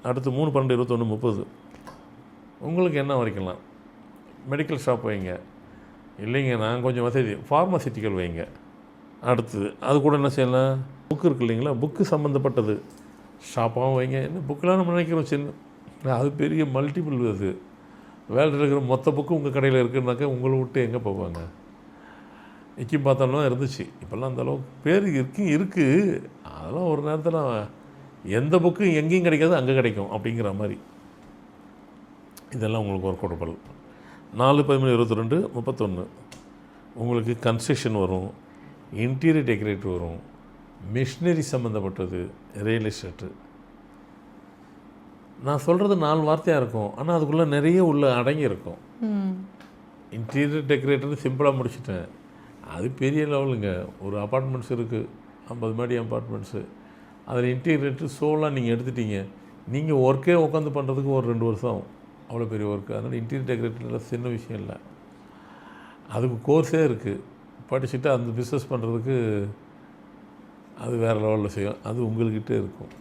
அடுத்து 3, 12, 21, 30 உங்களுக்கு என்ன வரைக்கலாம். மெடிக்கல் ஷாப் வைங்க. இல்லைங்க நான் கொஞ்சம் வசதி ஃபார்மசிட்டிக்கல் வைங்க. அடுத்தது அது கூட என்ன செய்யலாம், புக்கு இருக்குது இல்லைங்களா, புக்கு சம்மந்தப்பட்டது ஷாப்பாகவும் வைங்க. என்ன புக்கெலாம் நம்ம நினைக்கிறோம் சின்ன, அது பெரிய மல்டிபிள். அது வேர்ல்டில் இருக்கிற மொத்த புக்கு உங்கள் கடையில் இருக்குன்னாக்கா உங்களை விட்டு எங்கே போவாங்க. எக்கி பார்த்தோம்னா இருந்துச்சு, இப்போல்லாம் அந்தளவுக்கு பேர் இருக்குது. அதெல்லாம் ஒரு நேரத்தில் எந்த புக்கும் எங்கேயும் கிடைக்காது, அங்கே கிடைக்கும் அப்படிங்கிற மாதிரி. இதெல்லாம் உங்களுக்கு ஒர்க் அவுட்டபிள். 4, 13, 22, 31 உங்களுக்கு கன்ஸ்ட்ரக்ஷன் வரும், இன்டீரியர் டெக்கரேட்டர் வரும், மிஷினரி சம்மந்தப்பட்டது, ரியல் எஸ்டேட்டு. நான் சொல்கிறது 4 வார்த்தையாக இருக்கும், ஆனால் அதுக்குள்ளே நிறைய உள்ள அடங்கி இருக்கும். இன்டீரியர் டெக்கரேட்டர் சிம்பிளாக முடிச்சிட்டேன். அது பெரிய லெவலுங்க. ஒரு அப்பார்ட்மெண்ட்ஸ் இருக்குது, 50 மாடி அப்பார்ட்மெண்ட்ஸு. அதில் இன்டீரியர் சோலாக நீங்கள் எடுத்துட்டீங்க, நீங்கள் ஒர்க்கே உட்காந்து பண்ணுறதுக்கு ஒரு 2 வருஷம் ஆகும். அவ்வளோ பெரிய ஒர்க்கு. அதனால் இன்டீரியர் டெக்கரேட்டரில் சின்ன விஷயம் இல்லை. அதுக்கு கோர்ஸே இருக்குது. படிச்சுட்டு அந்த பிஸ்னஸ் பண்ணுறதுக்கு அது வேறு லெவலில் செய்யும். அது உங்கள்கிட்ட இருக்கும்.